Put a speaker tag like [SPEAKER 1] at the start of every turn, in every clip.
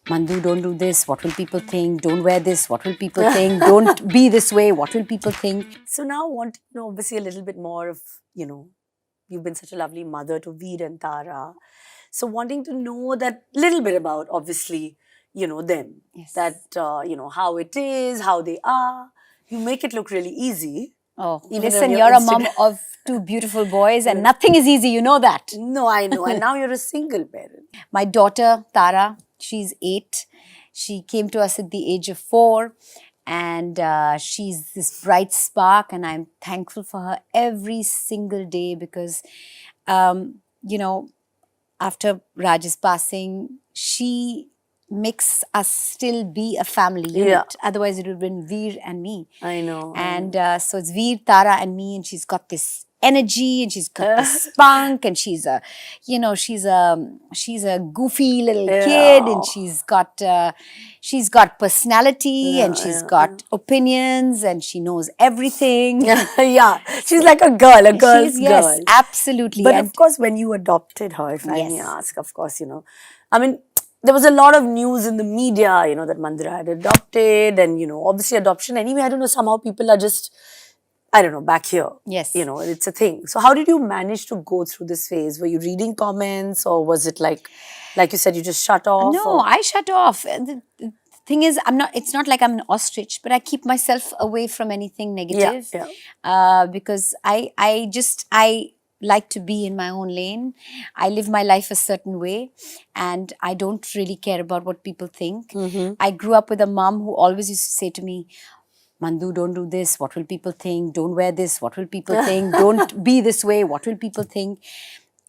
[SPEAKER 1] Mandu, don't do this, what will people think? Don't wear this, what will people think? Don't be this way, what will people think? So now I want to know obviously a little bit more of, you've been such a lovely mother to Veer and Tara. So wanting to know that little bit about obviously, them.
[SPEAKER 2] Yes.
[SPEAKER 1] That, how it is, how they are. You make it look really easy.
[SPEAKER 2] Oh,
[SPEAKER 1] Even
[SPEAKER 2] listen,
[SPEAKER 1] on your
[SPEAKER 2] you're a mom
[SPEAKER 1] Instagram.
[SPEAKER 2] of two beautiful boys and nothing is easy, you know that.
[SPEAKER 1] No, I know. And now you're a single parent.
[SPEAKER 2] My daughter, Tara, she's 8. She came to us at the age of 4 and she's this bright spark and I'm thankful for her every single day because, after Raj's passing, she makes us still be a family unit.
[SPEAKER 1] Yeah.
[SPEAKER 2] Otherwise, it would have been Veer and me.
[SPEAKER 1] I know.
[SPEAKER 2] And so it's Veer, Tara and me, and she's got this energy and she's got this spunk and she's a goofy little kid and she's got personality and she's got opinions and she knows everything.
[SPEAKER 1] Yeah, she's like a girl's girl.
[SPEAKER 2] Yes, absolutely.
[SPEAKER 1] But of course, when you adopted her, if I may ask, of course, I mean, there was a lot of news in the media, that Mandira had adopted and, obviously adoption anyway, I don't know, somehow people are just, I don't know, back here.
[SPEAKER 2] Yes.
[SPEAKER 1] It's a thing. So how did you manage to go through this phase? Were you reading comments or was it like you said, you just shut off?
[SPEAKER 2] No, I shut off. The thing is, it's not like I'm an ostrich, but I keep myself away from anything negative.
[SPEAKER 1] Yeah.
[SPEAKER 2] Because I like to be in my own lane. I live my life a certain way and I don't really care about what people think. I grew up with a mom who always used to say to me, Mandu, don't do this, what will people think? Don't wear this, what will people think? Don't be this way, what will people think?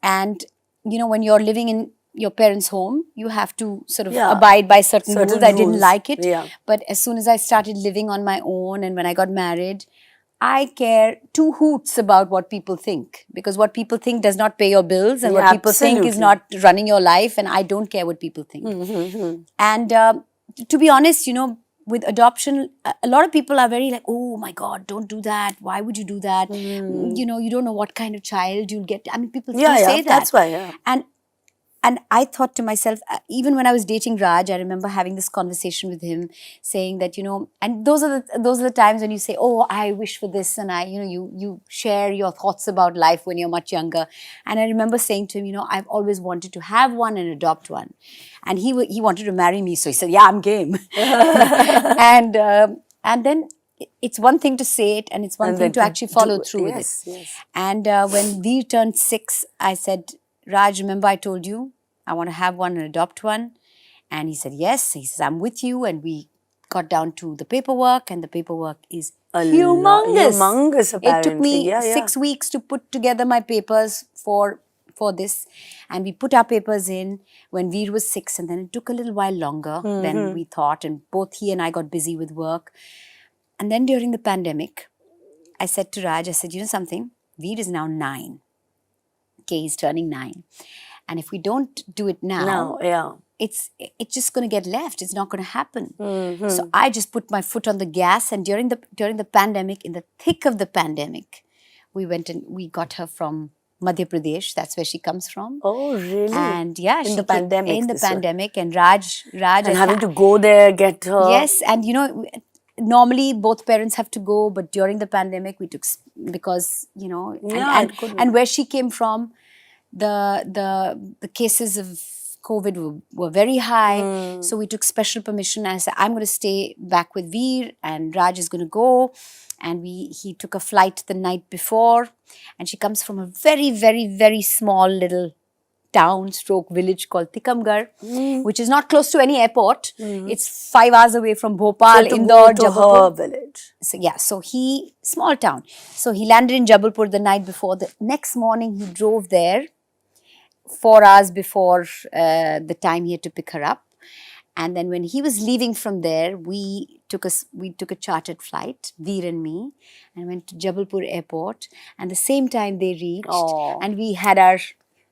[SPEAKER 2] And, when you're living in your parents' home, you have to sort of abide by certain rules. I didn't like it.
[SPEAKER 1] Yeah.
[SPEAKER 2] But as soon as I started living on my own and when I got married, I care 2 hoots about what people think because what people think does not pay your bills and what people think is not running your life and I don't care what people think. And to be honest, with adoption, a lot of people are very like, oh my God, don't do that. Why would you do that? You don't know what kind of child you'll get. I mean, people still say that.
[SPEAKER 1] That's why,
[SPEAKER 2] And I thought to myself, even when I was dating Raj, I remember having this conversation with him saying that, and those are the times when you say, oh, I wish for this. And you share your thoughts about life when you're much younger. And I remember saying to him, I've always wanted to have one and adopt one. And he wanted to marry me. So he said, yeah, I'm game. And then it's one thing to say it and it's one thing to actually follow through with it.
[SPEAKER 1] Yes.
[SPEAKER 2] And when Veer turned 6, I said, Raj, remember I told you I want to have one and adopt one? And he said, yes. He says, I'm with you. And we got down to the paperwork and the paperwork is humongous.
[SPEAKER 1] Humongous, apparently.
[SPEAKER 2] It took me 6 weeks to put together my papers for this. And we put our papers in when Veer was 6 and then it took a little while longer than we thought. And both he and I got busy with work. And then during the pandemic, I said to Raj, I said, you know something? Veer is now 9. Okay, he's turning 9. And if we don't do it now, it's just going to get left. It's not going to happen. So I just put my foot on the gas. And during the pandemic, in the thick of the pandemic, we went and we got her from Madhya Pradesh. That's where she comes from.
[SPEAKER 1] Oh, really?
[SPEAKER 2] And yeah,
[SPEAKER 1] in the pandemic.
[SPEAKER 2] In the pandemic. And Raj.
[SPEAKER 1] And having to go there, get her.
[SPEAKER 2] Yes. And normally both parents have to go, but during the pandemic we took, because and where she came from, the cases of COVID were very high, so we took special permission. I said, I'm going to stay back with Veer and Raj is going to go, and he took a flight the night before, and she comes from a very, very, very small little town / village called Tikamgarh, which is not close to any airport. It's 5 hours away from Bhopal, Indore, Jabalpur.
[SPEAKER 1] Village.
[SPEAKER 2] So small town. So he landed in Jabalpur the night before. The next morning he drove there 4 hours before the time he had to pick her up. And then when he was leaving from there, we took a chartered flight, Veer and me, and went to Jabalpur airport. And the same time they reached, and we had our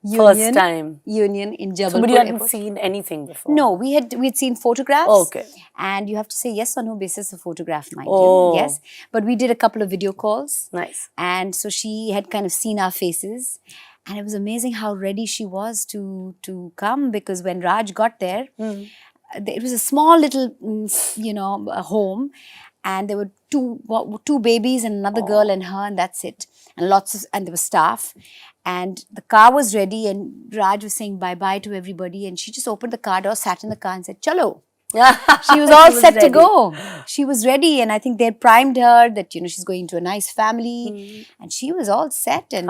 [SPEAKER 1] First time
[SPEAKER 2] union in Jabalpur.
[SPEAKER 1] So, but you hadn't seen anything before?
[SPEAKER 2] No, we'd seen photographs.
[SPEAKER 1] Okay.
[SPEAKER 2] And you have to say yes or no basis of photograph, mind you. Yes. But we did a couple of video calls.
[SPEAKER 1] Nice.
[SPEAKER 2] And so she had kind of seen our faces. And it was amazing how ready she was to come, because when Raj got there, it was a small little, home, and there were two babies and another girl and her, and that's it. And and there was staff, and the car was ready, and Raj was saying bye bye to everybody, and she just opened the car door, sat in the car, and said, "Chalo." She was all set to go. She was ready, and I think they had primed her that she's going to a nice family, and she was all set. And